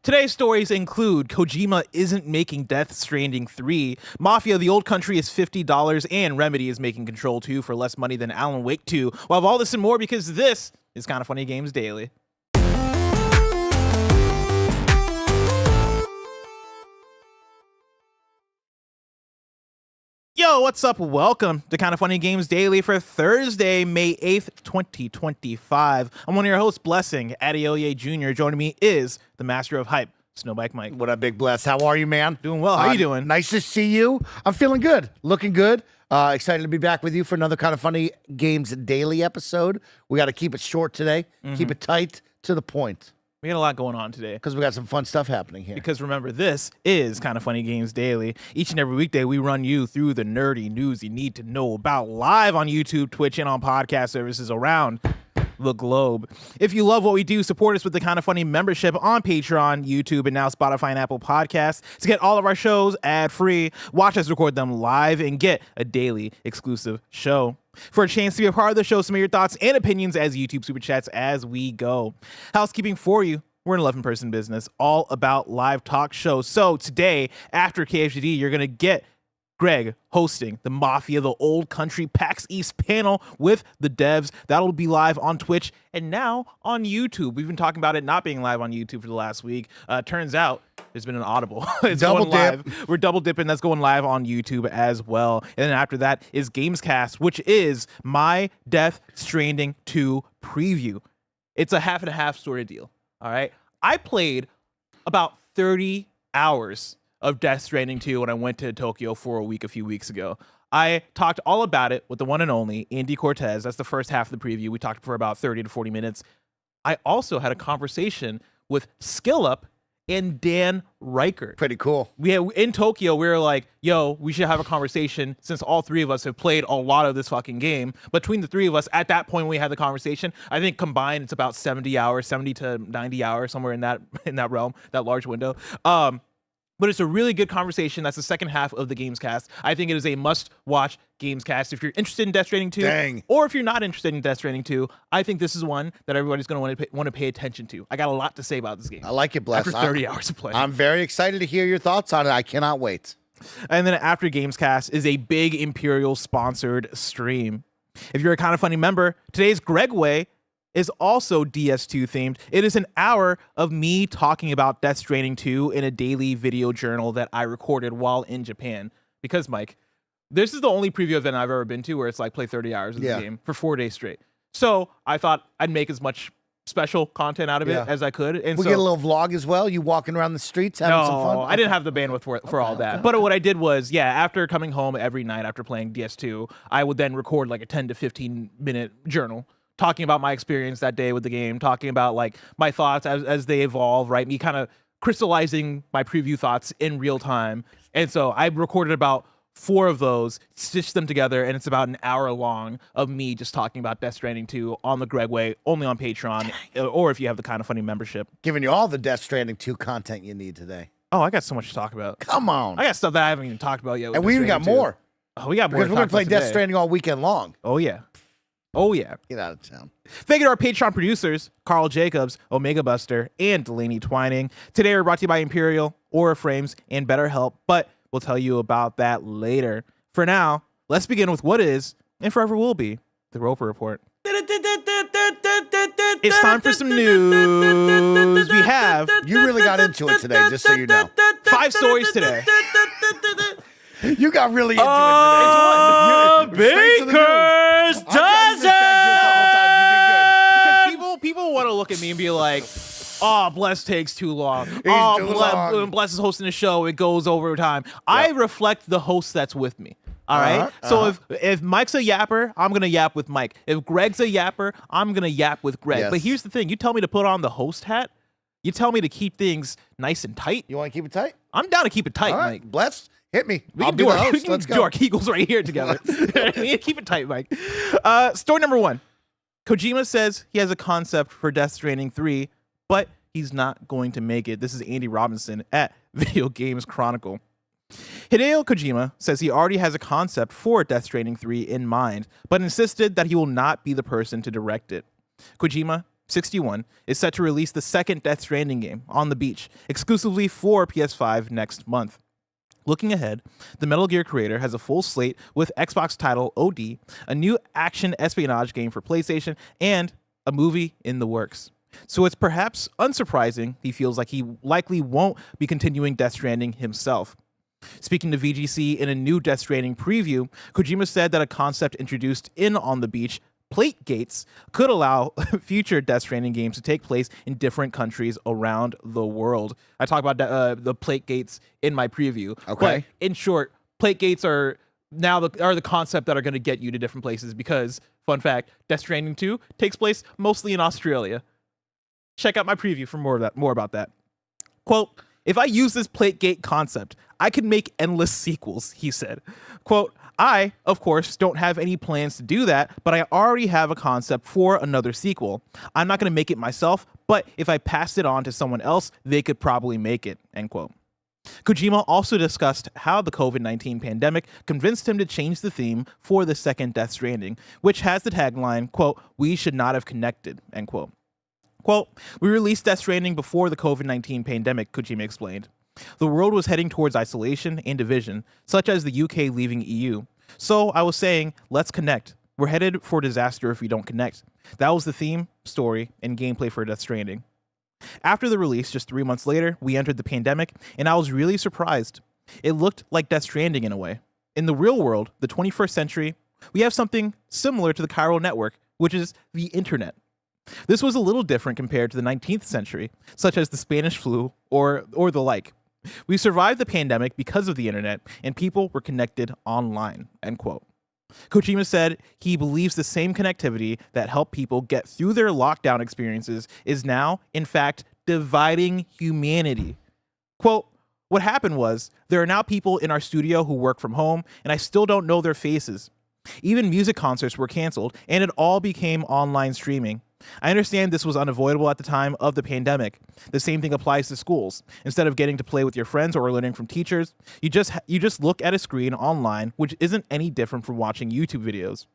Today's stories include Kojima isn't making Death Stranding 3, Mafia the Old Country is $50, and Remedy is making Control 2 for less money than Alan Wake 2. We'll have all this and more because this is Kinda Funny Games Daily. Yo, what's up? Welcome to Kinda Funny Games Daily for Thursday, May 8th, 2025. I'm one of your hosts, Blessing Adeoye Jr. Joining me is the master of hype, Snowbike Mike. What up, Big Bless? How are you, man? Doing well. How you doing? Nice to see you. I'm feeling good. Looking good. Excited to be back with you for another Kinda Funny Games Daily episode. We got to keep it short today. Keep it tight, to the point. We got a lot going on today. Because we got some fun stuff happening here. Because remember, this is Kinda Funny Games Daily. Each and every weekday, we run you through the nerdy news you need to know about live on YouTube, Twitch, and on podcast services around the globe. If you love what we do, support us with the Kinda Funny membership on Patreon, YouTube, and now Spotify and Apple Podcasts to get all of our shows ad-free, watch us record them live, and get a daily exclusive show. For a chance to be a part of the show, some of your thoughts and opinions as YouTube Super Chats as we go. Housekeeping for you. We're an 11-person business, all about live talk shows. So today, after KFGD, you're going to get Greg hosting the Mafia, the Old Country PAX East panel with the devs. That'll be live on Twitch and now on YouTube. We've been talking about it not being live on YouTube for the last week. Turns out there's been an audible. It's double going dip. live. We're double dipping. That's going live on YouTube as well. And then after that is GAMESCAST, which is my Death Stranding 2 preview. It's a half and a half sort of deal. All right. I played about 30 hours of Death Stranding 2 when I went to Tokyo for a week a few weeks ago. I talked all about it with the one and only Andy Cortez. That's the first half of the preview. We talked for about 30 to 40 minutes. I also had a conversation with SkillUp and Dan Ryckert. Pretty cool. In Tokyo, we were like, yo, we should have a conversation since all three of us have played a lot of this fucking game. Between the three of us, at that point when we had the conversation, I think combined it's about 70 hours, 70 to 90 hours, somewhere in that realm, that large window. But it's a really good conversation. That's the second half of the GAMESCAST. I think it is a must-watch GAMESCAST. If you're interested in Death Stranding 2, or if you're not interested in Death Stranding 2, I think this is one that everybody's going to want to pay attention to. I got a lot to say about this game. I like it, Bless. After 30 hours of play. I'm very excited to hear your thoughts on it. I cannot wait. And then after GAMESCAST is a big Imperial-sponsored stream. If you're a Kinda Funny member, today's Gregway is also DS2 themed. It is an hour of me talking about Death Stranding 2 in a daily video journal that I recorded while in Japan. Because, Mike, this is the only preview event I've ever been to where it's like play 30 hours of the game for 4 days straight. So I thought I'd make as much special content out of it as I could. And we get a little vlog as well. You walking around the streets having some fun? I didn't have the bandwidth for all that. But what I did was, after coming home every night after playing DS2, I would then record like a 10 to 15 minute journal talking about my experience that day with the game, talking about like my thoughts as they evolve, right? Me kind of crystallizing my preview thoughts in real time. And so I recorded about 4 of those, stitched them together, and it's about an hour long of me just talking about Death Stranding 2 on the Gregway, only on Patreon, or if you have the Kinda Funny membership. Giving you all the Death Stranding 2 content you need today. Oh, I got so much to talk about. Come on. I got stuff that I haven't even talked about yet. And we even got more. Oh, we got more. Because we're going to play Death Stranding all weekend long. Oh, yeah. Oh, yeah. Get out of town. Thank you to our Patreon producers, Carl Jacobs, Omega Buster, and Delaney Twining. Today, we're brought to you by Imperial, Aura Frames, and BetterHelp, but we'll tell you about that later. For now, let's begin with what is, and forever will be, the Roper Report. It's time for some news. We have... You really got into it today, just so you know. 5 stories today. You got really into it today. Baker's dozen! Because people want to look at me and be like, oh, Bless takes too long. long. Bless is hosting a show. It goes over time. Yep. I reflect the host that's with me. All right. So if Mike's a yapper, I'm going to yap with Mike. If Greg's a yapper, I'm going to yap with Greg. Yes. But here's the thing. You tell me to put on the host hat. You tell me to keep things nice and tight. You want to keep it tight? I'm down to keep it tight, All right. Mike. Bless. Hit me. We I'll can be do the our, host. we can Let's do go. our Kegels right here together. Keep it tight, Mike. Story number 1. Kojima says he has a concept for Death Stranding 3, but he's not going to make it. This is Andy Robinson at Video Games Chronicle. Hideo Kojima says he already has a concept for Death Stranding 3 in mind, but insisted that he will not be the person to direct it. Kojima 61, is set to release the second Death Stranding game, On the Beach, exclusively for PS5 next month. Looking ahead, the Metal Gear creator has a full slate with Xbox title OD, a new action espionage game for PlayStation, and a movie in the works. So it's perhaps unsurprising he feels like he likely won't be continuing Death Stranding himself. Speaking to VGC in a new Death Stranding preview, Kojima said that a concept introduced in On the Beach, plate gates, could allow future Death Stranding games to take place in different countries around the world. I talked about the plate gates in my preview. Okay. But in short, plate gates are now the concept that are going to get you to different places because, fun fact, Death Stranding 2 takes place mostly in Australia. Check out my preview for more about that. Quote, if I use this plate gate concept, I could make endless sequels, he said. Quote, I, of course, don't have any plans to do that, but I already have a concept for another sequel. I'm not going to make it myself, but if I passed it on to someone else, they could probably make it, end quote. Kojima also discussed how the COVID-19 pandemic convinced him to change the theme for the second Death Stranding, which has the tagline, quote, we should not have connected, end quote. Quote, we released Death Stranding before the COVID-19 pandemic, Kojima explained. The world was heading towards isolation and division, such as the UK leaving EU. So I was saying, let's connect. We're headed for disaster if we don't connect. That was the theme, story, and gameplay for Death Stranding. After the release, just 3 months later, we entered the pandemic, and I was really surprised. It looked like Death Stranding in a way. In the real world, the 21st century, we have something similar to the chiral network, which is the internet. This was a little different compared to the 19th century, such as the Spanish flu or the like. We survived the pandemic because of the internet, and people were connected online, end quote. Kojima said he believes the same connectivity that helped people get through their lockdown experiences is now, in fact, dividing humanity. Quote, what happened was, there are now people in our studio who work from home, and I still don't know their faces. Even music concerts were canceled, and it all became online streaming. I understand this was unavoidable at the time of the pandemic. The same thing applies to schools. Instead of getting to play with your friends or learning from teachers, you just look at a screen online, which isn't any different from watching YouTube videos.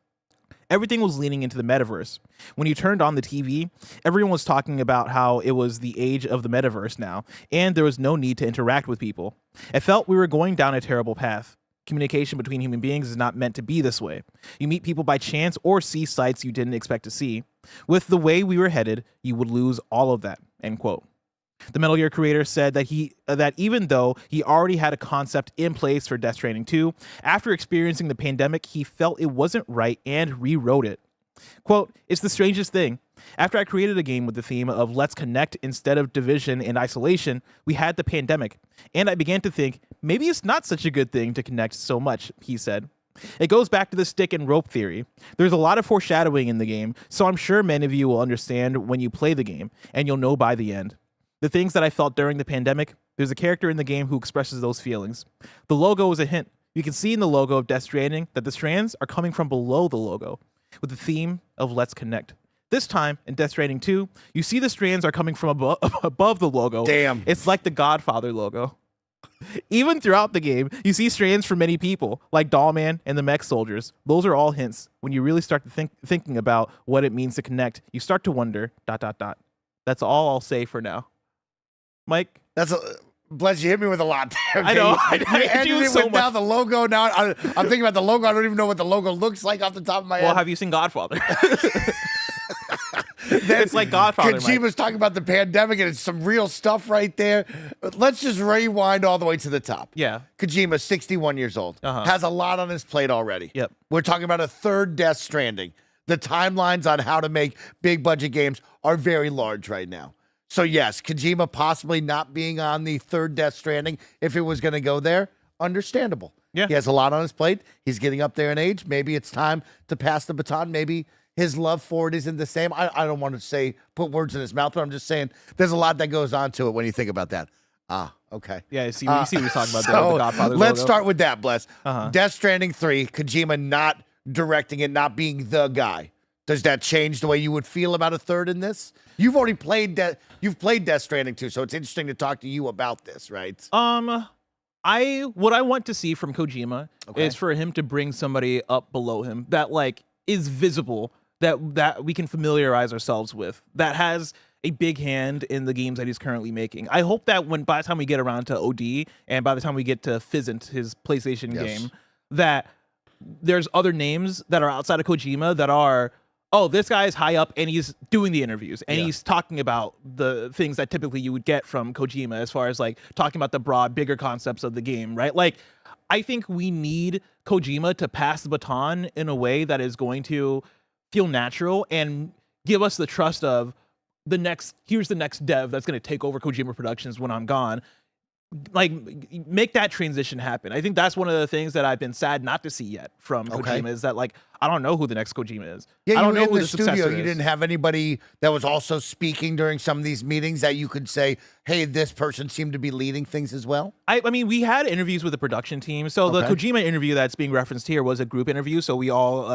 Everything was leaning into the metaverse. When you turned on the TV, everyone was talking about how it was the age of the metaverse now, and there was no need to interact with people. It felt we were going down a terrible path. Communication between human beings is not meant to be this way. You meet people by chance or see sights you didn't expect to see. With the way we were headed, you would lose all of that, end quote. The Metal Gear creator said that even though he already had a concept in place for Death Stranding 2, after experiencing the pandemic, he felt it wasn't right and rewrote it. Quote, it's the strangest thing. After I created a game with the theme of let's connect instead of division and isolation, we had the pandemic, and I began to think, maybe it's not such a good thing to connect so much, he said. It goes back to the stick and rope theory. There's a lot of foreshadowing in the game, so I'm sure many of you will understand when you play the game, and you'll know by the end. The things that I felt during the pandemic, there's a character in the game who expresses those feelings. The logo is a hint. You can see in the logo of Death Stranding that the strands are coming from below the logo, with the theme of let's connect. This time, in Death Stranding 2, you see the strands are coming from above the logo. Damn. It's like the Godfather logo. Even throughout the game, you see strands for many people, like Dollman and the mech soldiers. Those are all hints. When you really start to thinking about what it means to connect, you start to wonder, ... That's all I'll say for now. Mike? Bless, you hit me with a lot there. Okay? I know. You ended it so with now much. the logo. Now I'm thinking about the logo. I don't even know what the logo looks like off the top of my head. Well, have you seen Godfather? It's like Godfather, Mike. Kojima's talking about the pandemic, and it's some real stuff right there. But let's just rewind all the way to the top. Yeah. Kojima, 61 years old, has a lot on his plate already. Yep. We're talking about a third Death Stranding. The timelines on how to make big budget games are very large right now. So yes, Kojima possibly not being on the third Death Stranding, if it was going to go there, understandable. Yeah. He has a lot on his plate. He's getting up there in age. Maybe it's time to pass the baton. Maybe his love for it isn't the same. I don't want to put words in his mouth, but I'm just saying there's a lot that goes on to it when you think about that. Okay. Yeah, you see what he's talking about there, So the Godfather let's logo. start with that, Bless. Death Stranding 3, Kojima not directing it, not being the guy. Does that change the way you would feel about a third in this? You've already played You've played Death Stranding 2, so it's interesting to talk to you about this, right? What I want to see from Kojima is for him to bring somebody up below him that like is visible, that we can familiarize ourselves with, that has a big hand in the games that he's currently making. I hope that by the time we get around to OD and by the time we get to Fizzant, his PlayStation game, that there's other names that are outside of Kojima that are, oh, this guy is high up and he's doing the interviews and he's talking about the things that typically you would get from Kojima as far as like talking about the broad, bigger concepts of the game, right? Like, I think we need Kojima to pass the baton in a way that is going to feel natural and give us the trust of here's the next dev that's going to take over Kojima Productions when I'm gone. Like, make that transition happen. I think that's one of the things that I've been sad not to see yet from Kojima, is that, like, I don't know who the next Kojima is. Yeah, I don't know in who the studio. successor You is. didn't have anybody that was also speaking during some of these meetings that you could say, hey, this person seemed to be leading things as well? I mean, we had interviews with the production team. So the Kojima interview that's being referenced here was a group interview. So we all,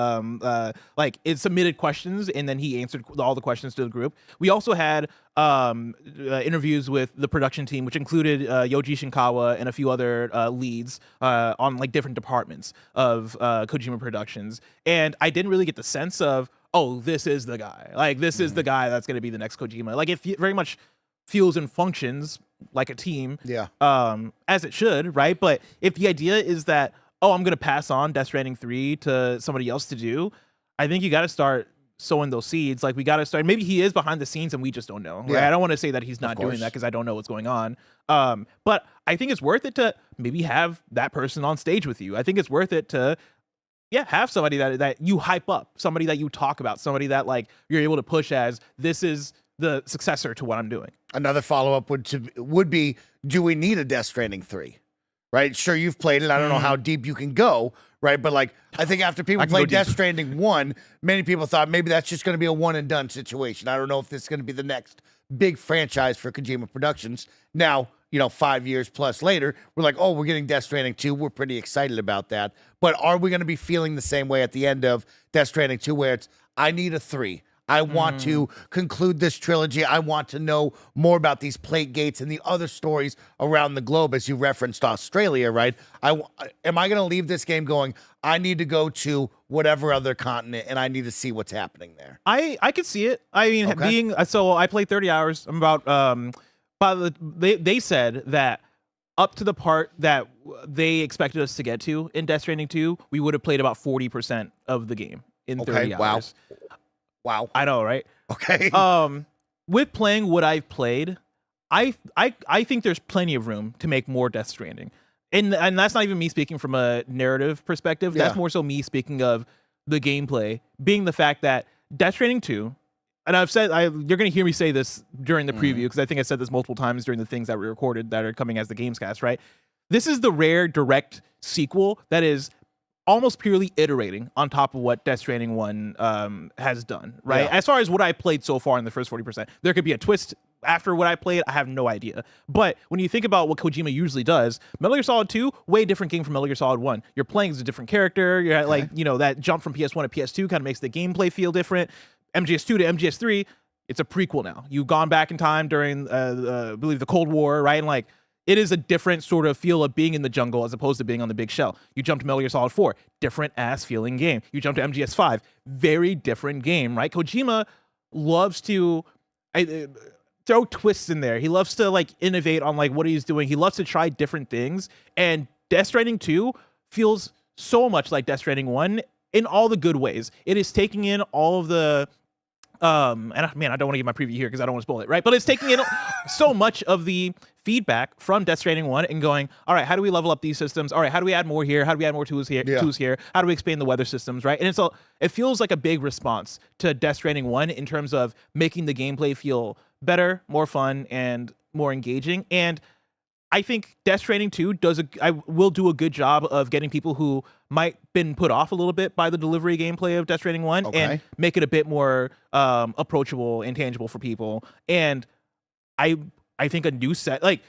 it submitted questions, and then he answered all the questions to the group. We also had interviews with the production team, which included Yoji Shinkawa and a few other leads on, like, different departments of Kojima Productions. And I didn't really get the sense of, oh, this is the guy. Like, this is the guy that's going to be the next Kojima. Like, it very much feels and functions like a team, as it should, right? But if the idea is that, oh, I'm going to pass on Death Stranding 3 to somebody else to do, I think you got to start sowing those seeds. Like, we got to start, maybe he is behind the scenes and we just don't know, right? I don't want to say that he's not doing that because I don't know what's going on. But I think it's worth it to maybe have that person on stage with you. I think it's worth it to have somebody that you hype up, somebody that you talk about, somebody that, like, you're able to push as, this is the successor to what I'm doing. Another follow-up would be, do we need a Death Stranding 3? Right? Sure, you've played it. I don't know how deep you can go, right? But, like, I think after people played Death Stranding 1, many people thought maybe that's just going to be a one-and-done situation. I don't know if this is going to be the next big franchise for Kojima Productions. Now, 5 years plus later, we're like, oh, we're getting Death Stranding 2. We're pretty excited about that. But are we going to be feeling the same way at the end of Death Stranding 2, where it's, I need a 3. I want to conclude this trilogy. I want to know more about these plate gates and the other stories around the globe, as you referenced Australia, right? Am I going to leave this game going, I need to go to whatever other continent and I need to see what's happening there? I could see it. I mean, so I played 30 hours. I'm about, they said that up to the part that they expected us to get to in Death Stranding 2, we would have played about 40% of the game in 30 hours. Wow. I know, right? Okay. With playing what I've played, I think there's plenty of room to make more Death Stranding. And that's not even me speaking from a narrative perspective. That's more so me speaking of the gameplay, being the fact that Death Stranding 2, and I've said, you're going to hear me say this during the preview, because I think I said this multiple times during the things that we recorded that are coming as the GAMESCAST, right? This is the rare direct sequel that is almost purely iterating on top of what Death Stranding 1 has done, right? As far as what I played so far in the first 40%, there could be a twist after what I played. I have no idea. But when you think about what Kojima usually does, Metal Gear Solid 2, way different game from Metal Gear Solid 1. You're playing as a different character. You're like, that jump from PS1 to PS2 kind of makes the gameplay feel different. MGS2 to MGS3, it's a prequel now. You've gone back in time during, I believe, the Cold War, right? And, like, it is a different sort of feel of being in the jungle as opposed to being on the big shell. You jump to Metal Gear Solid 4, different ass feeling game. You jump to MGS 5, very different game, right? Kojima loves to throw twists in there. He loves to, like, innovate on, like, what he's doing. He loves to try different things. And Death Stranding 2 feels so much like Death Stranding 1 in all the good ways. It is taking in all of the and man, I don't want to give my preview here because I don't want to spoil it, right? But it's taking in so much of the feedback from Death Stranding 1 and going, all right, how do we level up these systems? All right, how do we add more here? How do we add more tools here? How do we expand the weather systems, right? And it feels like a big response to Death Stranding 1 in terms of making the gameplay feel better, more fun, and more engaging. And I think Death Stranding 2 will do a good job of getting people who might been put off a little bit by the delivery gameplay of Death Stranding 1 and make it a bit more approachable and tangible for people. And I think a new set, like,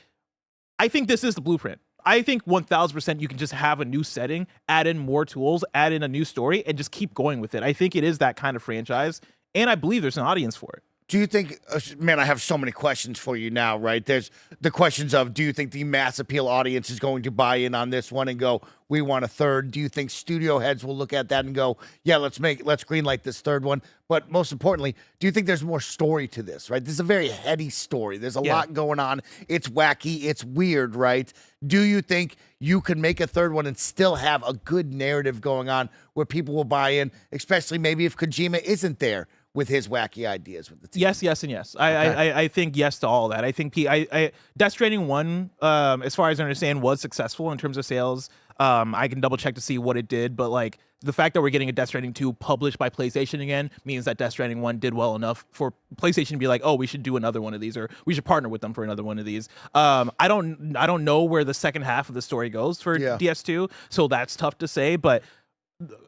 I think this is the blueprint. I think 1000% you can just have a new setting, add in more tools, add in a new story, and just keep going with it. I think it is that kind of franchise, and I believe there's an audience for it. Do you think, man, I have so many questions for you now, right? There's the questions of, do you think the mass appeal audience is going to buy in on this one and go, we want a third? Do you think studio heads will look at that and go, yeah, let's greenlight this third one? But most importantly, do you think there's more story to this, right? This is a very heady story. There's a lot going on. It's wacky. It's weird, right? Do you think you can make a third one and still have a good narrative going on where people will buy in, especially maybe if Kojima isn't there with his wacky ideas with the team? Yes, and yes. I think yes to all that. I think Death Stranding 1, as far as I understand, was successful in terms of sales. I can double check to see what it did, but like the fact that we're getting a Death Stranding 2 published by PlayStation again means that Death Stranding 1 did well enough for PlayStation to be like, oh, we should do another one of these, or we should partner with them for another one of these. I don't know where the second half of the story goes for DS2, so that's tough to say, but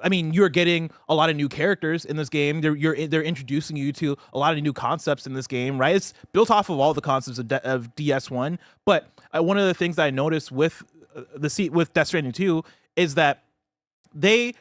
I mean, you're getting a lot of new characters in this game. They're introducing you to a lot of new concepts in this game, right? It's built off of all the concepts of DS1. But one of the things that I noticed with with Death Stranding 2 is that they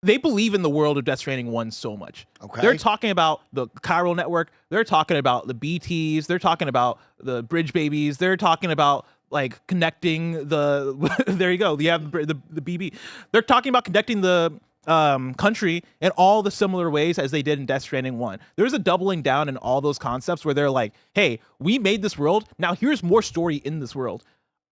believe in the world of Death Stranding 1 so much. Okay. They're talking about the chiral network. They're talking about the BTs. They're talking about the bridge babies. They're talking about like connecting the there you go. You have the BB. They're talking about connecting the country in all the similar ways as they did in Death Stranding 1. There's a doubling down in all those concepts where they're like, hey, we made this world. Now here's more story in this world.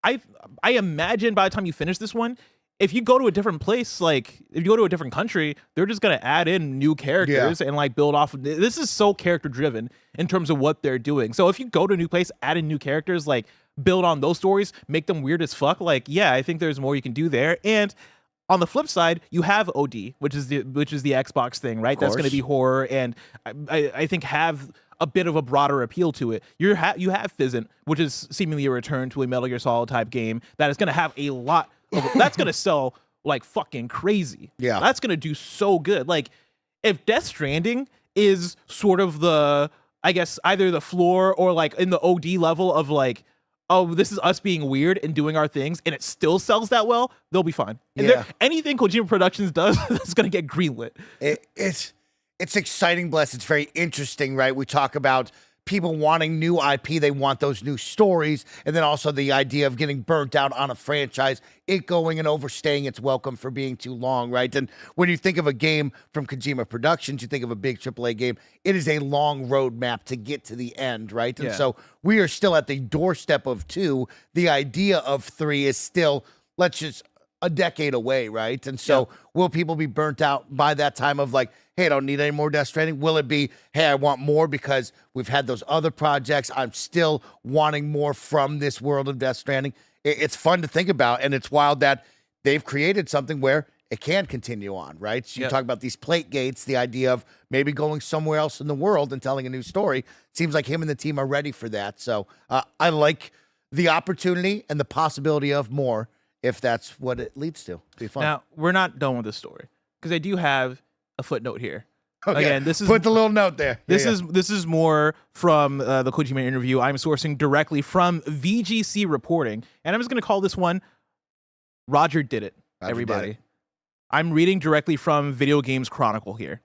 I imagine by the time you finish this one, if you go to a different place, like if you go to a different country, they're just gonna add in new characters and like build off. This is so character driven in terms of what they're doing. So if you go to a new place, add in new characters, like build on those stories, make them weird as fuck. Like, yeah, I think there's more you can do there. And on the flip side, you have OD, which is the Xbox thing, right? That's going to be horror, and I think have a bit of a broader appeal to it. You have Fizzant, which is seemingly a return to a Metal Gear Solid type game that is going to have a lot of, that's going to sell like fucking crazy. Yeah, that's going to do so good. Like, if Death Stranding is sort of the, I guess, either the floor or like in the OD level of like, oh, this is us being weird and doing our things, and it still sells that well, they'll be fine. And anything Kojima Productions does is going to get greenlit. It's exciting, Bless. It's very interesting, right? We talk about people wanting new IP. They want those new stories. And then also the idea of getting burnt out on a franchise, it going and overstaying its welcome for being too long, right? And when you think of a game from Kojima Productions, you think of a big AAA game, it is a long roadmap to get to the end, right? And so we are still at the doorstep of 2. The idea of 3 is still, let's just, a decade away, right? And so will people be burnt out by that time of like, hey, I don't need any more Death Stranding? Will it be, hey, I want more because we've had those other projects. I'm still wanting more from this world of Death Stranding. It's fun to think about, and it's wild that they've created something where it can continue on, right? So you talk about these plate gates, the idea of maybe going somewhere else in the world and telling a new story. Seems like him and the team are ready for that. So I like the opportunity and the possibility of more, if that's what it leads to. It'd be fun. Now, we're not done with this story, because I do have a footnote here. Okay. Again, this is put the little note there. This is more from the Kojima interview. I'm sourcing directly from VGC reporting, and I'm just going to call this one Roger Did It, everybody. I'm reading directly from Video Games Chronicle here.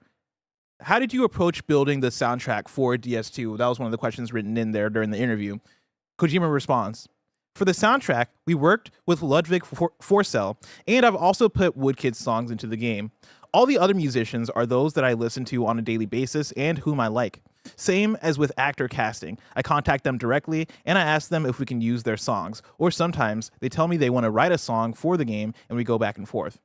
How did you approach building the soundtrack for DS2? That was one of the questions written in there during the interview. Kojima responds, for the soundtrack, we worked with Ludwig Forsell, and I've also put Woodkid's songs into the game. All the other musicians are those that I listen to on a daily basis and whom I like. Same as with actor casting. I contact them directly, and I ask them if we can use their songs, or sometimes they tell me they want to write a song for the game, and we go back and forth.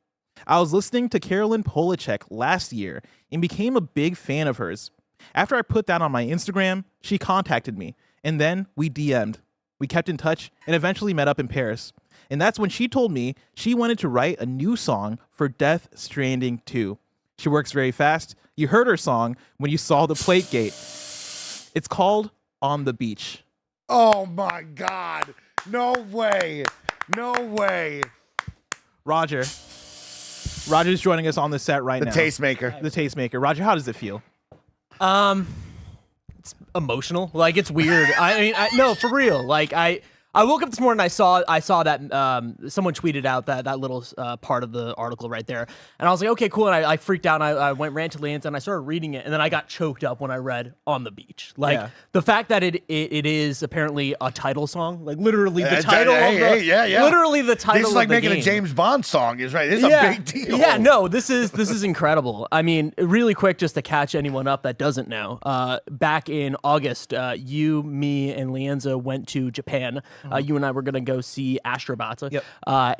I was listening to Carolyn Polachek last year and became a big fan of hers. After I put that on my Instagram, she contacted me, and then we DM'd. We kept in touch and eventually met up in Paris. And that's when she told me she wanted to write a new song for Death Stranding 2. She works very fast. You heard her song when you saw the plate gate. It's called On the Beach. Oh my God. No way. No way. Roger's joining us on the set right now. The tastemaker. The tastemaker. Roger, how does it feel? It's emotional. Like, it's weird. I mean, no, for real. Like, I I woke up this morning. I saw that someone tweeted out that little part of the article right there, and I was like, okay, cool. And I freaked out. And I ran to Lance and I started reading it, and then I got choked up when I read "On the Beach." Like the fact that it is apparently a title song, like literally the title. Literally the title. This is like of the making game. a James Bond song. Is right. This is a big deal. Yeah, no, this is incredible. I mean, really quick, just to catch anyone up that doesn't know, back in August, you, me, and Lienza went to Japan. You and I were gonna go see Astrobot. Yep.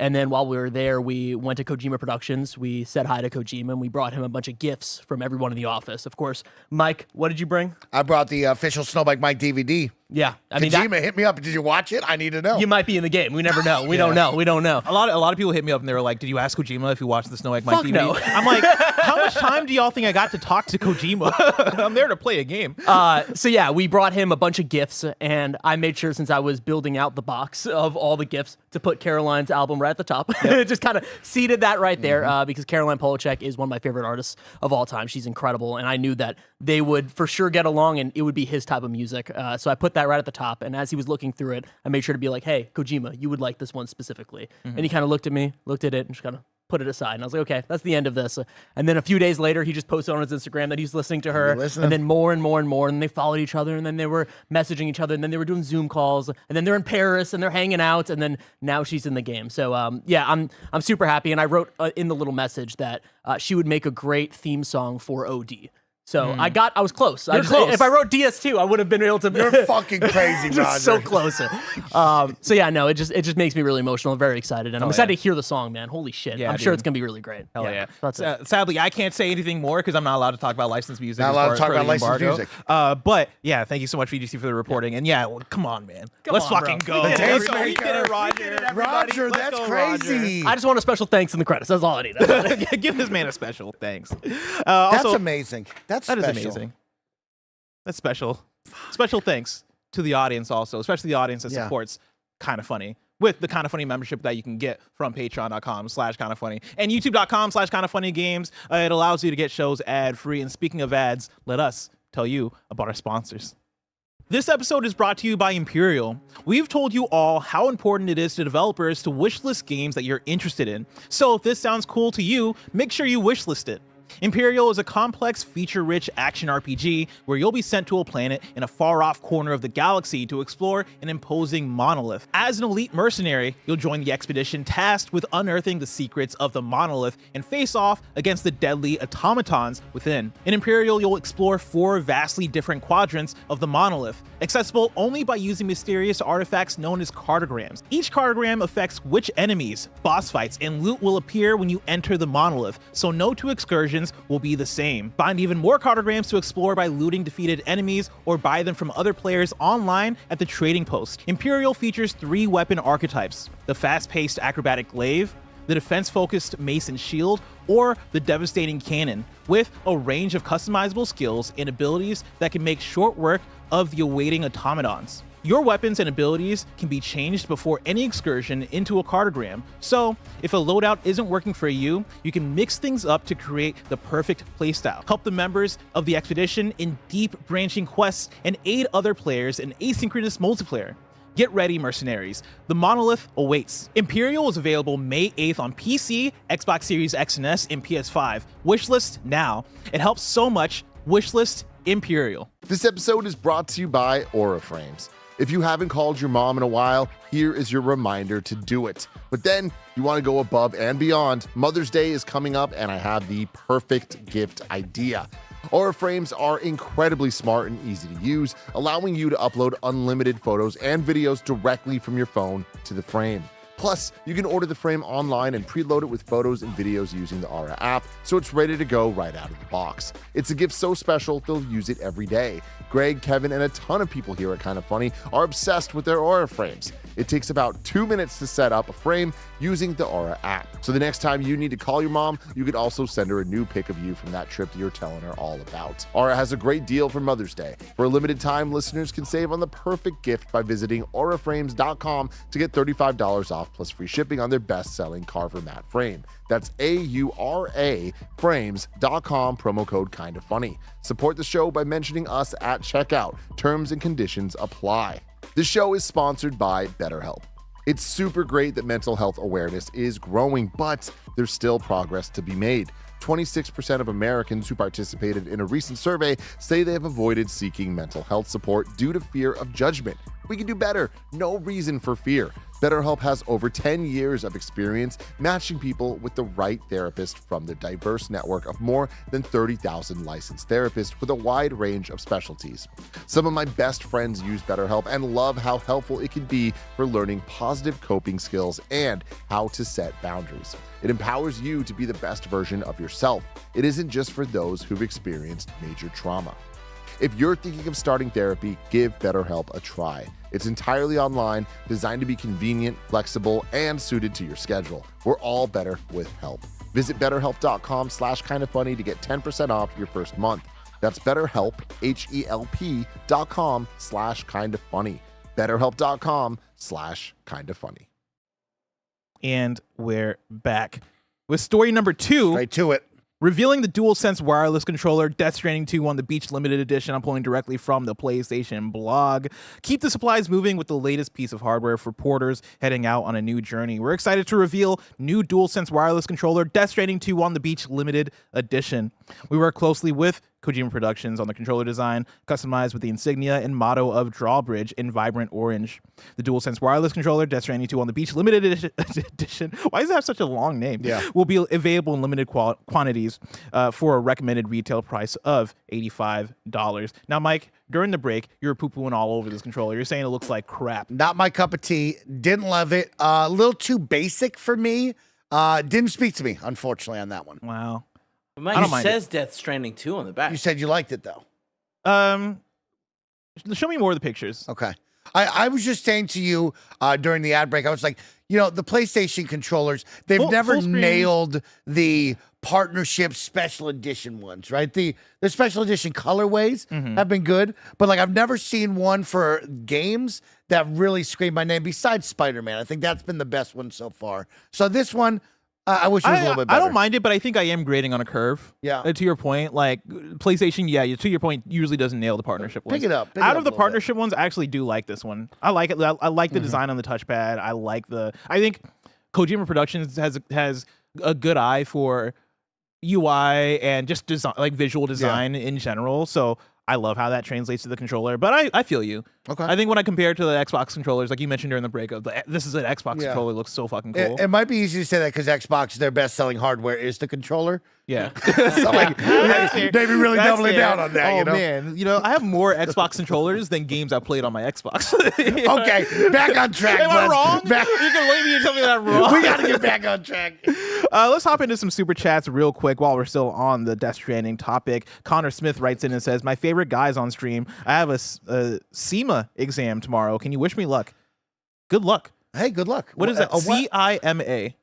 And then while we were there, we went to Kojima Productions. We said hi to Kojima, and we brought him a bunch of gifts from everyone in the office. Of course, Mike, what did you bring? I brought the official Snowbike Mike DVD. Yeah, I mean, Kojima hit me up. Did you watch it? I need to know. You might be in the game. We never know. We don't know. We don't know. A lot of people hit me up and they were like, "Did you ask Kojima if you watched the Snow Egg Mike Fuck DVD?" no. I'm like, "How much time do y'all think I got to talk to Kojima? I'm there to play a game." So yeah, we brought him a bunch of gifts, and I made sure, since I was building out the box of all the gifts, to put Caroline's album right at the top. Just kind of seated that right there, because Caroline Polachek is one of my favorite artists of all time. She's incredible, and I knew that they would for sure get along, and it would be his type of music. So I put that right at the top, and as he was looking through it, I made sure to be like, "Hey, Kojima, you would like this one specifically." And he kind of looked at me, looked at it, and just kind of put it aside. And I was like, okay, that's the end of this. And then a few days later, he just posted on his Instagram that he's listening to her. And then more and more and more. And they followed each other. And then they were messaging each other. And then they were doing Zoom calls. And then they're in Paris and they're hanging out. And then now she's in the game. So yeah, I'm super happy. And I wrote in the little message that she would make a great theme song for OD. So I was close. Close. If I wrote DS2, I would have been able to. You're fucking crazy, Roger. Just so close. So yeah, no, it just makes me really emotional. I'm very excited, and I'm excited to hear the song, man. Holy shit! Yeah, I'm sure dude. it's gonna be really great. Hell yeah. That's it. Sadly, I can't say anything more because I'm not allowed to talk about licensed music. Not as allowed far- to talk per about the licensed embargo. music. But yeah, thank you so much, VGC, for the reporting. And yeah, well, come on, man. Let's on, fucking bro. go. We did Let's it, go. We did it, Roger. Roger. Roger, Let's that's go, crazy. I just want a special thanks in the credits. That's all I need. Roger. Give this man a special thanks. That's Also, amazing. That is amazing. That's special. Special thanks to the audience also, especially the audience that supports Kinda Funny with the Kinda Funny membership that you can get from patreon.com/kindafunny and youtube.com/kindafunnygames. It allows you to get shows ad-free. And speaking of ads, let us tell you about our sponsors. This episode is brought to you by Imperial. We've told you all how important it is to developers to wishlist games that you're interested in. So if this sounds cool to you, make sure you wishlist it. Imperial is a complex, feature-rich action RPG where you'll be sent to a planet in a far-off corner of the galaxy to explore an imposing monolith. As an elite mercenary, you'll join the expedition tasked with unearthing the secrets of the monolith and face off against the deadly automatons within. In Imperial, you'll explore 4 vastly different quadrants of the monolith, accessible only by using mysterious artifacts known as cartograms. Each cartogram affects which enemies, boss fights, and loot will appear when you enter the monolith, so no 2 excursions will be the same. Find even more cartograms to explore by looting defeated enemies or buy them from other players online at the trading post. Imperial features 3 weapon archetypes: the fast-paced acrobatic glaive, the defense-focused mace and shield, or the devastating cannon, with a range of customizable skills and abilities that can make short work of the awaiting automatons. Your weapons and abilities can be changed before any excursion into a cartogram, so if a loadout isn't working for you, you can mix things up to create the perfect playstyle. Help the members of the expedition in deep branching quests and aid other players in asynchronous multiplayer. Get ready, mercenaries. The monolith awaits. Imperial is available May 8th on PC, Xbox Series X and S, and PS5. Wishlist now. It helps so much. Wishlist Imperial. This episode is brought to you by Aura Frames. If you haven't called your mom in a while, here is your reminder to do it. But then you want to go above and beyond. Mother's Day is coming up, and I have the perfect gift idea. Aura Frames are incredibly smart and easy to use, allowing you to upload unlimited photos and videos directly from your phone to the frame. Plus, you can order the frame online and preload it with photos and videos using the Aura app, so it's ready to go right out of the box. It's a gift so special, they'll use it every day. Greg, Kevin, and a ton of people here at Kinda Funny are obsessed with their Aura frames. It takes about 2 minutes to set up a frame using the Aura app. So the next time you need to call your mom, you could also send her a new pic of you from that trip you're telling her all about. Aura has a great deal for Mother's Day. For a limited time, listeners can save on the perfect gift by visiting auraframes.com to get $35 off plus free shipping on their best-selling Carver matte frame. That's AURA frames.com, promo code Kinda Funny. Support the show by mentioning us at checkout. Terms and conditions apply. The show is sponsored by BetterHelp. It's super great that mental health awareness is growing, but there's still progress to be made. 26% of Americans who participated in a recent survey say they have avoided seeking mental health support due to fear of judgment. We can do better. No reason for fear. BetterHelp has over 10 years of experience matching people with the right therapist from their diverse network of more than 30,000 licensed therapists with a wide range of specialties. Some of my best friends use BetterHelp and love how helpful it can be for learning positive coping skills and how to set boundaries. It empowers you to be the best version of yourself. It isn't just for those who've experienced major trauma. If you're thinking of starting therapy, give BetterHelp a try. It's entirely online, designed to be convenient, flexible, and suited to your schedule. We're all better with help. Visit betterhelp.com/kindafunny to get 10% off your first month. That's BetterHelp, HELP.com/kindafunny. BetterHelp.com/kindafunny. And we're back with story number 2. Right to it. Revealing the DualSense wireless controller, Death Stranding 2 on the Beach Limited Edition. I'm pulling directly from the PlayStation blog. Keep the supplies moving with the latest piece of hardware for porters heading out on a new journey. We're excited to reveal new DualSense wireless controller, Death Stranding 2 on the Beach Limited Edition. We work closely with Kojima Productions on the controller design, customized with the insignia and motto of Drawbridge in vibrant orange. The DualSense wireless controller, Death Stranding 2 on the Beach Limited Edition, why does it have such a long name? Yeah. Will be available in limited quantities for a recommended retail price of $85. Now, Mike, during the break, you were poo-pooing all over this controller. You're saying it looks like crap. Not my cup of tea. Didn't love it. A little too basic for me. Didn't speak to me, unfortunately, on that one. Wow. But Mike, I don't it mind says Death Stranding 2 on the back. You said you liked it, though. Show me more of the pictures. Okay. I was just saying to you during the ad break, I was like, the PlayStation controllers, they've never full screen. nailed the partnership special edition ones, right? The special edition colorways have been good, but like I've never seen one for games that really scream my name besides Spider-Man. I think that's been the best one so far. So this one, I wish it was a little bit better. I don't mind it, but I think I am grading on a curve. Yeah. To your point, like PlayStation, to your point, usually doesn't nail the partnership ones. Pick it up. Out of the partnership ones, I actually do like this one. I like it. I like the design on the touchpad. I think Kojima Productions has a good eye for UI and just design, like visual design in general. So I love how that translates to the controller, but I feel you. Okay. I think when I compare it to the Xbox controllers, like you mentioned during the break, this is an Xbox controller, looks so fucking cool. It might be easy to say that because Xbox, their best-selling hardware is the controller. Yeah. So like, they'd be really doubling down on that, Oh, man. I have more Xbox controllers than games I played on my Xbox. Okay, back on track. Am I Les. wrong? Back- You can look at me and tell me that I'm wrong. We got to get back on track. Let's hop into some super chats real quick while we're still on the Death Stranding topic. Connor Smith writes in and says, "My favorite guys on stream. I have a SEMA exam tomorrow. Can you wish me luck?" Good luck. Hey, good luck. What is that? CIMA.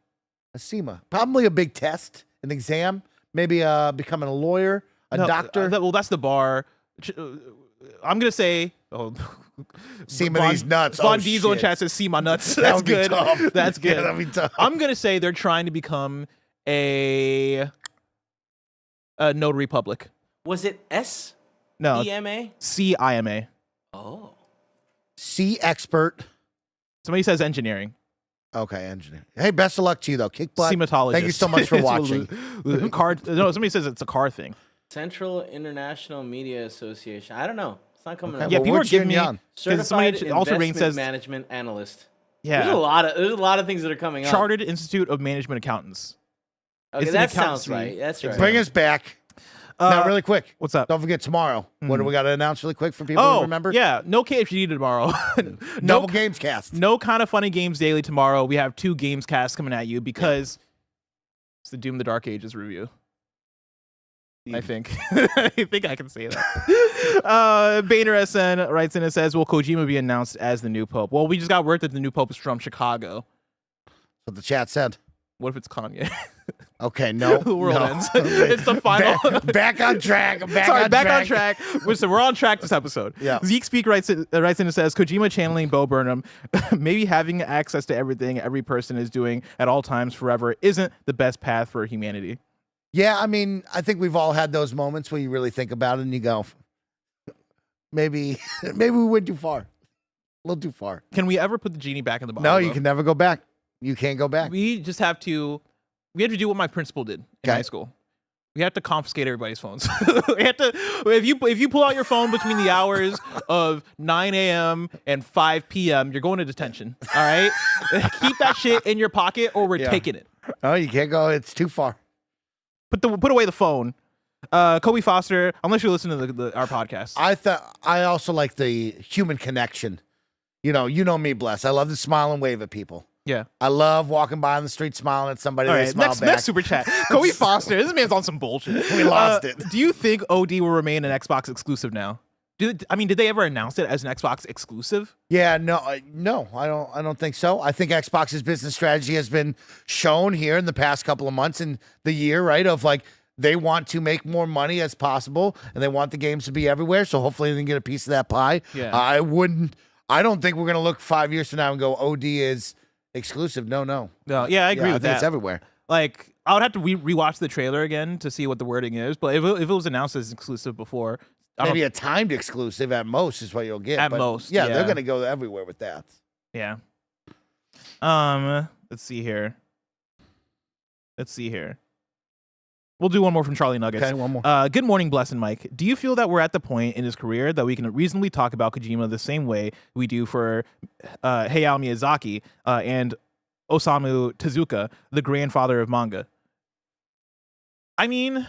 A SEMA. Probably a big test, an exam, maybe becoming a lawyer, a doctor. Well, that's the bar. I'm going to say... SEMA these nuts. Von Diesel in chat says, "See my nuts." That That's would be good. tough. That's good. Yeah, that'd be tough. I'm going to say they're trying to become a notary public. Was it S? No. EMA? CIMA. Oh. C expert. Somebody says engineering. Okay, engineer. Hey, best of luck to you, though. Kick butt. Sematologist. Thank you so much for watching. Somebody says it's a car thing. Central International Media Association. I don't know. It's not coming Okay, up. Yeah, well, people we're are giving me cheering you on. because Certified somebody also Investment says Management Analyst. yeah, There's a lot of things that are coming up. Chartered Institute of Management Accountants. Okay, It's an that accountancy sounds right. That's right. Bring us back. Now, really quick. What's up? Don't forget tomorrow. What do we got to announce really quick for people who remember? Yeah, no KFGD tomorrow. Double Games Cast. No Kind of Funny Games Daily tomorrow. We have 2 GAMESCAST coming at you because it's the Doom the Dark Ages review. I think. I think I can say that. Boehner SN writes in and says, "Will Kojima be announced as the new Pope?" Well, we just got word that the new Pope is from Chicago. That's what the chat said. What if it's Kanye? Okay, no. The world no. ends. It's the final. Back on track. Back on track. Listen, we're on track this episode. Yeah. Zeke Speak writes in and says, "Kojima channeling Bo Burnham, maybe having access to everything every person is doing at all times forever isn't the best path for humanity." Yeah, I mean, I think we've all had those moments where you really think about it and you go, maybe we went too far. little too far. Can we ever put the genie back in the bottle? No, you though? can never go back. You can't go back. We just have to. We have to do what my principal did in high school. We have to confiscate everybody's phones. We have to. If you pull out your phone between the hours of 9 a.m. and 5 p.m., you're going to detention. All right. Keep that shit in your pocket, or we're taking it. Oh, you can't go. It's too far. Put away the phone. Kobe Foster, unless you're listening to our podcast. I also like the human connection. You know me, Bless. I love to smile and wave at people. Yeah. I love walking by on the street smiling at somebody. All They right, smile back. next super chat. Kobe Foster, this man's on some bullshit. We lost it. Do you think OD will remain an Xbox exclusive now? Did they ever announce it as an Xbox exclusive? Yeah, no, I don't think so. I think Xbox's business strategy has been shown here in the past couple of months in the year, right? Of like they want to make more money as possible, and they want the games to be everywhere. So hopefully they can get a piece of that pie. Yeah. I don't think we're gonna look 5 years from now and go, OD is exclusive. No. Yeah, I agree with I think that. it's everywhere. Like, I would have to rewatch the trailer again to see what the wording is. But if it was announced as exclusive before, Maybe a timed exclusive at most is what you'll get. At but most, yeah, yeah. they're gonna go everywhere with that. yeah. Let's see here. We'll do one more from Charlie Nuggets. Okay, one more. Good morning, Bless and Mike. Do you feel that we're at the point in his career that we can reasonably talk about Kojima the same way we do for Hayao Miyazaki and Osamu Tezuka, the grandfather of manga? I mean,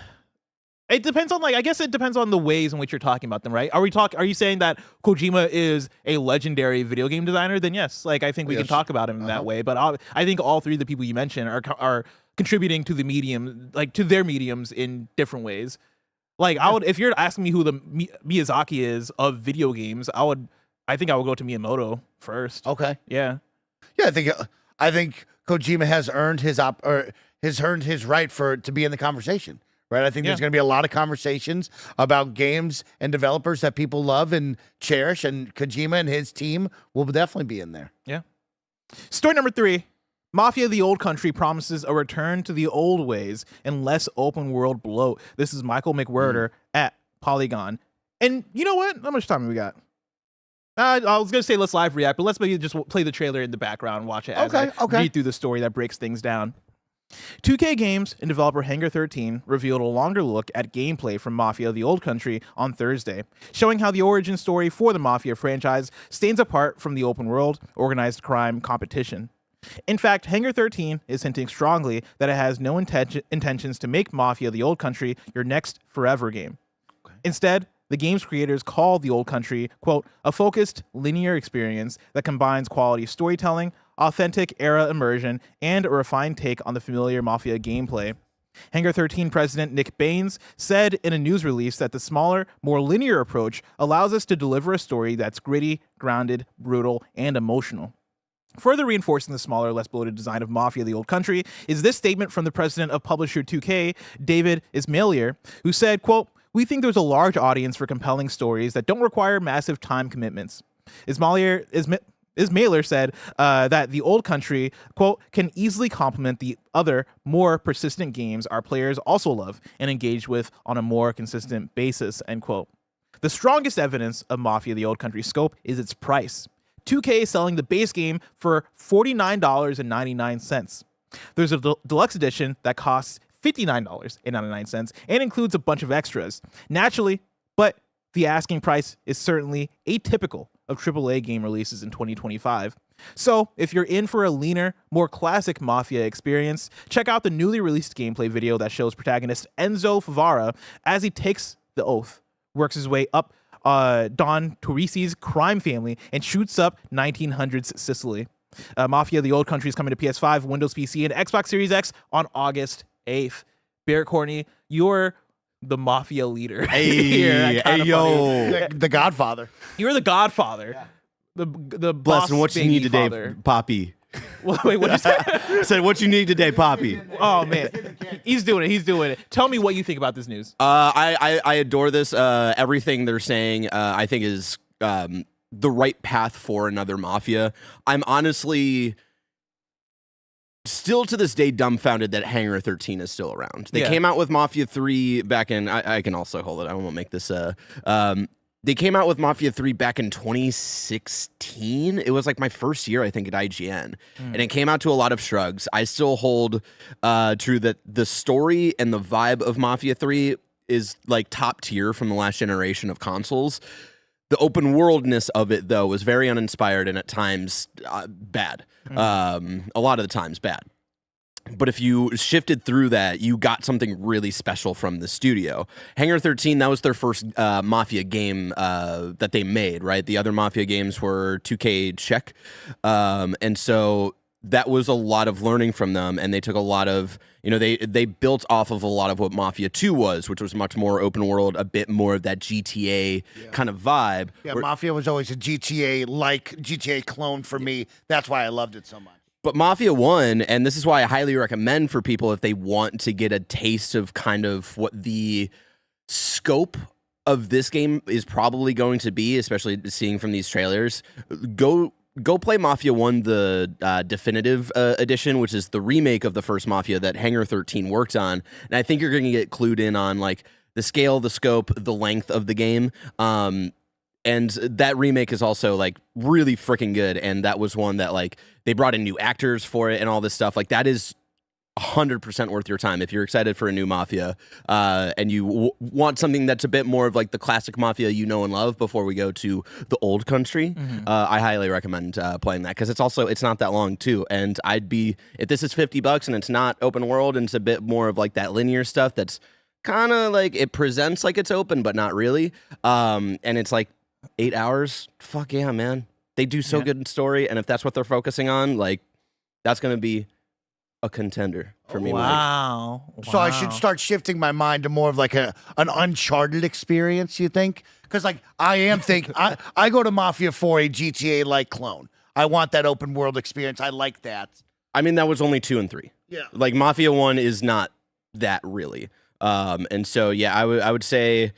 it depends on I guess it depends on the ways in which you're talking about them, right? Are you saying that Kojima is a legendary video game designer? Then yes, I think we can talk about him in that way. But I think all three of the people you mentioned are contributing to the medium, to their mediums in different ways. If you're asking me who the Miyazaki is of video games, I think I would go to Miyamoto first. Okay. Yeah. Yeah, I think Kojima has earned his right to be in the conversation. Right, I think there's going to be a lot of conversations about games and developers that people love and cherish, and Kojima and his team will definitely be in there. Yeah. Story number 3. Mafia: The Old Country promises a return to the old ways and less open world bloat. This is Michael McWhertor at Polygon. And you know what? How much time have we got? I was going to say let's live react, but let's maybe just play the trailer in the background, watch it as I read through the story that breaks things down. 2K Games and developer Hangar 13 revealed a longer look at gameplay from Mafia: The Old Country on Thursday, showing how the origin story for the Mafia franchise stands apart from the open world, organized crime competition. In fact, Hangar 13 is hinting strongly that it has no intentions to make Mafia: The Old Country your next forever game. Instead, the game's creators call The Old Country, quote, a focused, linear experience that combines quality storytelling, authentic era immersion, and a refined take on the familiar Mafia gameplay. Hangar 13 president Nick Baines said in a news release that the smaller, more linear approach allows us to deliver a story that's gritty, grounded, brutal, and emotional. Further reinforcing the smaller, less bloated design of Mafia: The Old Country is this statement from the president of publisher 2K, David Ismailier, who said, quote, we think there's a large audience for compelling stories that don't require massive time commitments. Ismailer said that The Old Country, quote, can easily complement the other, more persistent games our players also love and engage with on a more consistent basis, end quote. The strongest evidence of Mafia: The Old Country's scope is its price. 2K is selling the base game for $49.99. There's a deluxe edition that costs $59.99 and includes a bunch of extras. Naturally, but the asking price is certainly atypical of AAA game releases in 2025. So, if you're in for a leaner, more classic Mafia experience, check out the newly released gameplay video that shows protagonist Enzo Favara as he takes the oath, works his way up Don Torrisi's crime family, and shoots up 1900s Sicily. Mafia: The Old Country is coming to PS5, Windows PC, and Xbox Series X on August 8th. Barrett Courtney, you're the Mafia leader. Hey, yo. The Godfather. You're the Godfather. Yeah. The boss. Bless, and what you need today, father. Poppy? Wait, what did you say? Said what you need today, Poppy. Oh man, he's doing it. Tell me what you think about this news. I adore this. Everything they're saying, I think is the right path for another Mafia. I'm honestly still to this day dumbfounded that Hangar 13 is still around. They came out with Mafia 3 back in. I can also hold it. I won't make this. They came out with Mafia 3 back in 2016. It was like my first year, I think, at IGN. And it came out to a lot of shrugs. I still hold true that the story and the vibe of Mafia 3 is like top tier from the last generation of consoles. The open worldness of it, though, was very uninspired and at times bad. A lot of the times bad. But if you shifted through that, you got something really special from the studio. Hangar 13, that was their first Mafia game that they made, right? The other Mafia games were 2K Czech. And so that was a lot of learning from them. And they took a lot of, they built off of a lot of what Mafia 2 was, which was much more open world, a bit more of that GTA kind of vibe. Yeah, Mafia was always a GTA clone for me. That's why I loved it so much. But Mafia 1, and this is why I highly recommend for people if they want to get a taste of kind of what the scope of this game is probably going to be, especially seeing from these trailers, go play Mafia 1, the definitive edition, which is the remake of the first Mafia that Hangar 13 worked on. And I think you're going to get clued in on like the scale, the scope, the length of the game. And that remake is also like really freaking good. And that was one that like they brought in new actors for it and all this stuff. Like that is 100% worth your time. If you're excited for a new Mafia and you want something that's a bit more of like the classic Mafia you know and love before we go to the Old Country, I highly recommend playing that because it's not that long too. And if this is $50 and it's not open world and it's a bit more of like that linear stuff that's kind of like it presents like it's open but not really. And it's like 8 hours. Fuck yeah, man. They do so good in story, and if that's what they're focusing on, like that's gonna be a contender for me. Wow. So I should start shifting my mind to more of like an Uncharted experience, you think? Because like I am thinking, I go to Mafia for a GTA like clone. I want that open world experience. I like that. I mean, that was only 2 and 3. Yeah. Like Mafia 1 is not that really. And so yeah, I would say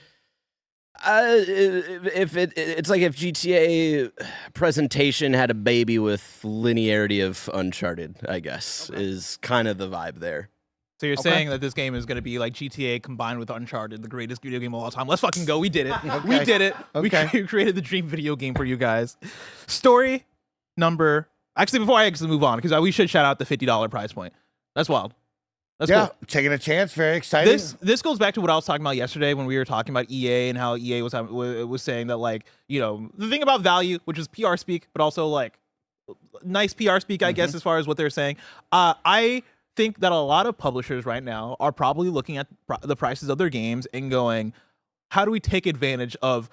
if it's like if GTA presentation had a baby with linearity of Uncharted, I guess, is kind of the vibe there. So you're saying that this game is going to be like GTA combined with Uncharted, the greatest video game of all time. Let's fucking go. We did it. We did it. Okay. We created the dream video game for you guys. Story number... Actually, before I actually move on, because we should shout out the $50 price point. That's wild. That's cool. Taking a chance. Very exciting. This goes back to what I was talking about yesterday when we were talking about EA and how EA was saying that, like, the thing about value, which is PR speak, but also like nice PR speak, I guess, as far as what they're saying. I think that a lot of publishers right now are probably looking at the prices of their games and going, how do we take advantage of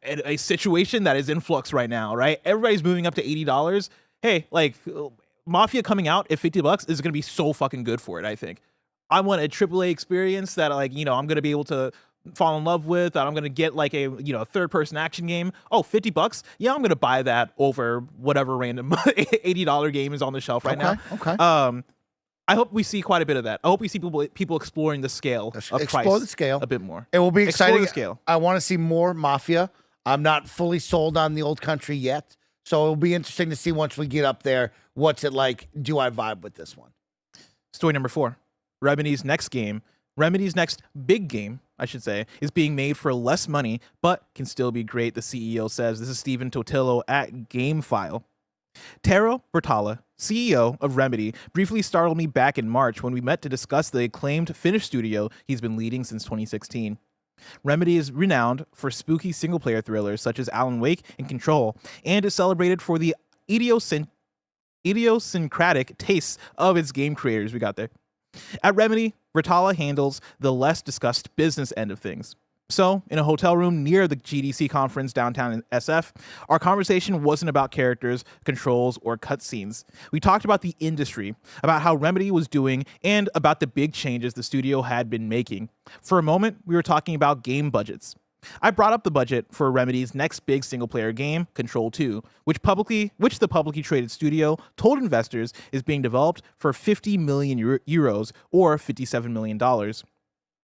a situation that is in flux right now, right? Everybody's moving up to $80. Hey, like... Mafia coming out at $50 is going to be so fucking good for it, I think. I want a AAA experience that, like, I'm going to be able to fall in love with, that I'm going to get, like, a, third-person action game. Oh, $50? Yeah, I'm going to buy that over whatever random $80 game is on the shelf right now. Okay. I hope we see quite a bit of that. I hope we see people exploring the scale of price. Explore the scale a bit more. It will be exciting. The scale. I want to see more Mafia. I'm not fully sold on the Old Country yet. So it'll be interesting to see once we get up there, what's it like? Do I vibe with this one? Story number 4. Remedy's next big game, I should say, is being made for less money, but can still be great, the CEO says. This is Stephen Totilo at Game File. Tero Bertala, CEO of Remedy, briefly startled me back in March when we met to discuss the acclaimed Finnish studio he's been leading since 2016. Remedy is renowned for spooky single-player thrillers such as Alan Wake and Control, and is celebrated for the idiosyncratic tastes of its game creators. We got there. At Remedy, Bertala handles the less discussed business end of things. So, in a hotel room near the GDC conference downtown in SF, our conversation wasn't about characters, controls, or cutscenes. We talked about the industry, about how Remedy was doing, and about the big changes the studio had been making. For a moment, we were talking about game budgets. I brought up the budget for Remedy's next big single-player game, Control 2, which the publicly traded studio told investors is being developed for 50 million euros or $57 million.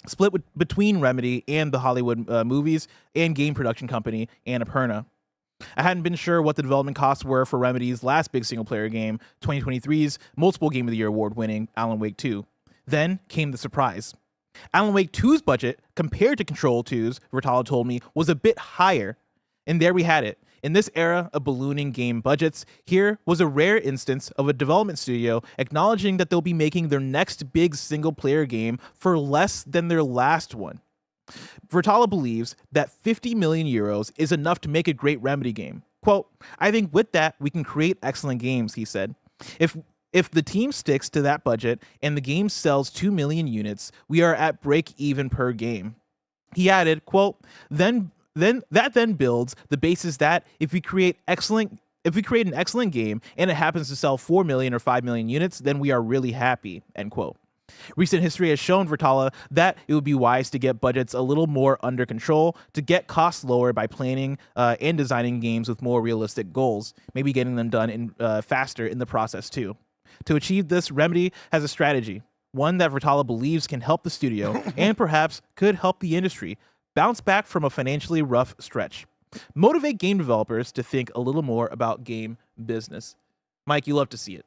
Split between Remedy and the Hollywood Movies and game production company Annapurna. I hadn't been sure what the development costs were for Remedy's last big single-player game, 2023's multiple Game of the Year award-winning Alan Wake 2. Then came the surprise. Alan Wake 2's budget, compared to Control 2's, Vertala told me, was a bit higher. And there we had it. In this era of ballooning game budgets, here was a rare instance of a development studio acknowledging that they'll be making their next big single-player game for less than their last one. Vertala believes that 50 million euros is enough to make a great Remedy game. Quote, I think with that, we can create excellent games, he said. If the team sticks to that budget and the game sells 2 million units, we are at break even per game. He added, quote, then builds the basis that if we create an excellent game and it happens to sell 4 million or 5 million units, then we are really happy, end quote. Recent history has shown Vertala that it would be wise to get budgets a little more under control to get costs lower by planning and designing games with more realistic goals, maybe getting them done faster in the process too. To achieve this, Remedy has a strategy, one that Vertala believes can help the studio and perhaps could help the industry bounce back from a financially rough stretch. Motivate game developers to think a little more about game business. Mike, you love to see it.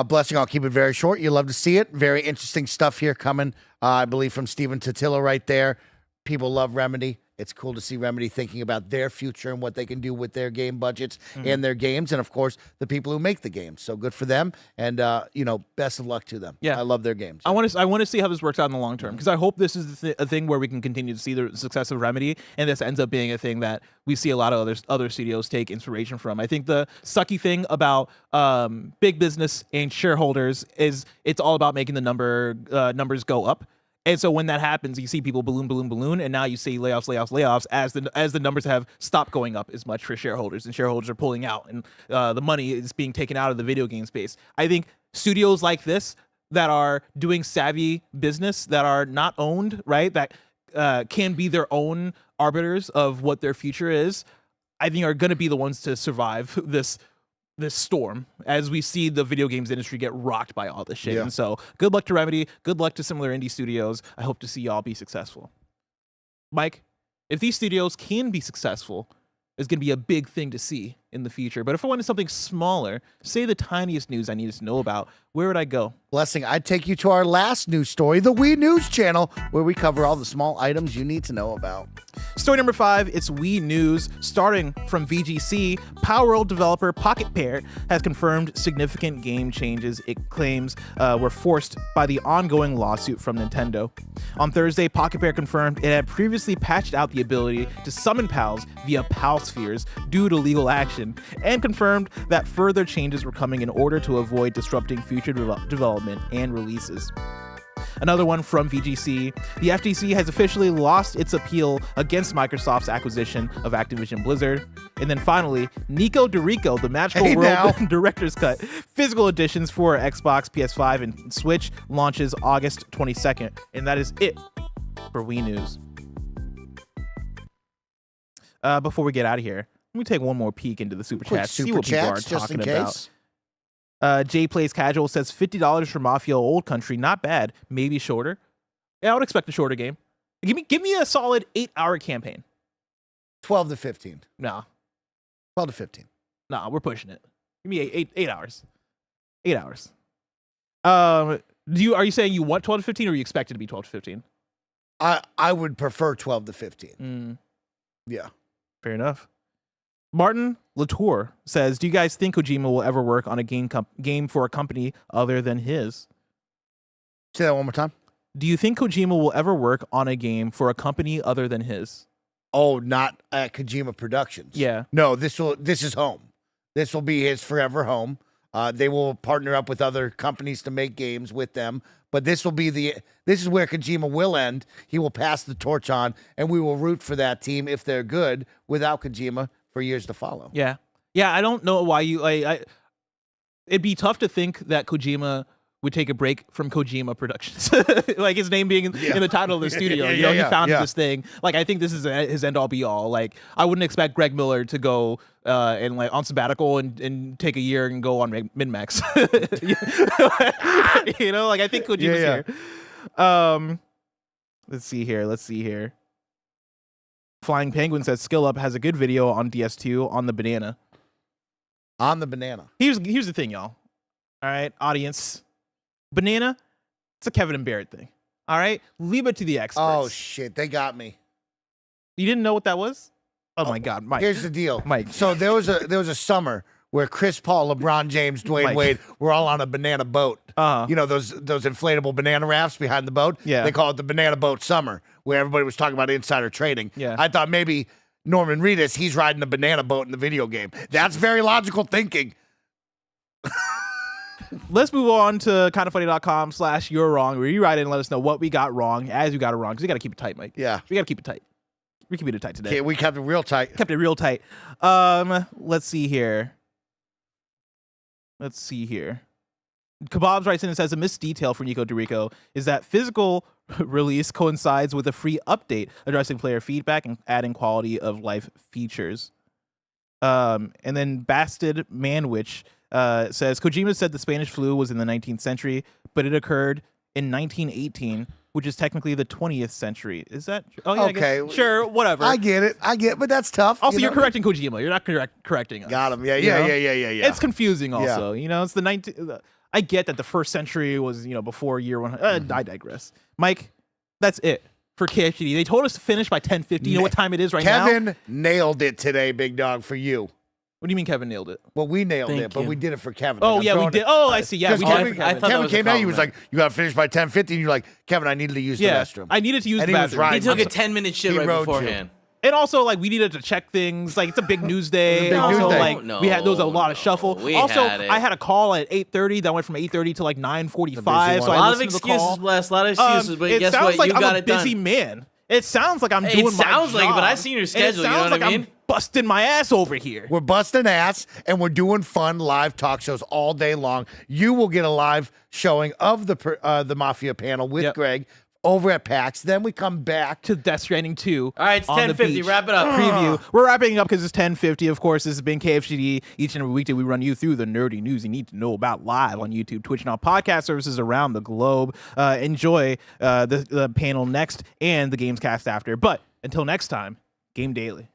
Blessing, I'll keep it very short. You love to see it. Very interesting stuff here coming, I believe, from Steven Totilo right there. People love Remedy. It's cool to see Remedy thinking about their future and what they can do with their game budgets and their games, and of course the people who make the games. So good for them, and best of luck to them. Yeah, I love their games. I want to see how this works out in the long term, because I hope this is a thing where we can continue to see the success of Remedy, and this ends up being a thing that we see a lot of other studios take inspiration from. I think the sucky thing about big business and shareholders is it's all about making the numbers go up. And so when that happens, you see people balloon, and now you see layoffs as the numbers have stopped going up as much for shareholders, and shareholders are pulling out, and the money is being taken out of the video game space. I think studios like this that are doing savvy business, that are not owned, right, that can be their own arbiters of what their future is, I think are going to be the ones to survive this storm as we see the video games industry get rocked by all this shit. Yeah. And so good luck to Remedy. Good luck to similar indie studios. I hope to see y'all be successful. Mike, if these studios can be successful, it's going to be a big thing to see in the future. But if I wanted something smaller, say the tiniest news I needed to know about, where would I go? Blessing, I'd take you to our last news story, the Wii News channel, where we cover all the small items you need to know about. Story number 5, it's Wii News. Starting from VGC, Power World developer Pocket Pair has confirmed significant game changes it claims were forced by the ongoing lawsuit from Nintendo. On Thursday, Pocket Pair confirmed it had previously patched out the ability to summon pals via PAL spheres due to legal action, and confirmed that further changes were coming in order to avoid disrupting future development and releases. Another one from VGC, the FTC has officially lost its appeal against Microsoft's acquisition of Activision Blizzard. And then finally, Nico DeRico, the Magical World Director's Cut physical editions for Xbox, PS5, and Switch launches August 22nd. And that is it for Wii News. Before we get out of here, let me take one more peek into the super chats, see what people are talking about. Jay Plays Casual says $50 for Mafia Old Country, not bad. Maybe shorter. Yeah, I would expect a shorter game. Give me a solid 8-hour campaign. 12 to 15. No. 12 to 15. No, we're pushing it. Give me 8 hours. 8 hours. Are you saying you want 12 to 15, or you expect it to be 12 to 15? I would prefer 12 to 15. Yeah. Fair enough. Martin Latour says, do you guys think Kojima will ever work on a game for a company other than his? Say that one more time. Do you think Kojima will ever work on a game for a company other than his? Oh, not at Kojima Productions. Yeah. No, this is home. This will be his forever home. They will partner up with other companies to make games with them, but this is where Kojima will end. He will pass the torch on, and we will root for that team if they're good without Kojima for years to follow. Yeah. I don't know why it'd be tough to think that Kojima would take a break from Kojima Productions, like his name being in the title of the studio. He founded this thing. Like, I think this is his end all be all. Like, I wouldn't expect Greg Miller to go and like on sabbatical and take a year and go on min-max. Like, I think Kojima's here. Let's see here. Flying Penguin says Skill Up has a good video on DS2 on the banana. On the banana. Here's the thing, y'all. All right, audience. Banana, it's a Kevin and Barrett thing. All right, leave it to the experts. Oh shit, they got me. You didn't know what that was? Oh my God, Mike. Here's the deal, Mike. So there was a summer where Chris Paul, LeBron James, Dwayne Mike. Wade were all on a banana boat. Uh-huh. You know those inflatable banana rafts behind the boat? Yeah. They call it the banana boat summer, where everybody was talking about insider trading. Yeah. I thought maybe Norman Reedus, he's riding a banana boat in the video game. That's very logical thinking. Let's move on to kindoffunny.com/you're wrong, where you write in and let us know what we got wrong as you got it wrong, because we got to keep it tight, Mike. Yeah. We got to keep it tight. We keep it tight today. Okay, we kept it real tight. Kept it real tight. Let's see here. Kebabs writes in and says a missed detail for Nico DeRico is that physical release coincides with a free update addressing player feedback and adding quality of life features. And then Bastard Manwich says Kojima said the Spanish flu was in the 19th century, but it occurred in 1918, which is technically the 20th century. Is that true? Oh yeah, Okay. I guess. Sure, whatever. I get it, but that's tough. Also, you're know? correcting Kojima. You're not correcting us. Got him. Yeah. You know? It's It's confusing also. You know, it's the 19th. I get that the first century was, before year 100. I digress. Mike, that's it for KFGD. They told us to finish by 10:50. You know what time it is right now? Kevin nailed it today, big dog, for you. What do you mean Kevin nailed it? Well, we nailed Thank it, but you. we did it for Kevin. Oh, Like, I'm yeah, we throwing did. it- Oh, I see. Yeah, we Because did it for I Kevin. thought that Kevin was a came out, he was like, compliment. you got to finish by 10:50. And you're like, Kevin, I need to use the Yeah, restroom. I needed to use And the he was bathroom. right. He took I'm a 10-minute shit He right rode you. beforehand. And also, like, we needed to check things. Like, it's a big news day. It was a big Also, news day. like, No, we had there was a lot of shuffle. we Also, had it. I had a call at 8:30 that went from 8:30 to like 9:45. So one. I A lot of listened to the call. excuses, Bless. A lot of excuses, but it guess sounds what? like You I'm got a it done. busy man. It sounds like I'm It doing my sounds like it, but job. I've seen your And schedule, you know It sounds what I like mean? I'm busting my ass over here. We're busting ass, and we're doing fun live talk shows all day long. You will get a live showing of the Mafia panel with Yep. Greg over at PAX. Then we come back To Death Stranding 2. All right, it's on the 10:50. beach. Wrap it up. Preview. We're wrapping it up because it's 10:50. Of course, this has been KFGD. Each and every weekday, we run you through the nerdy news you need to know about live on YouTube, Twitch, and all podcast services around the globe. Enjoy the panel next and the GAMESCAST after. But until next time, game daily.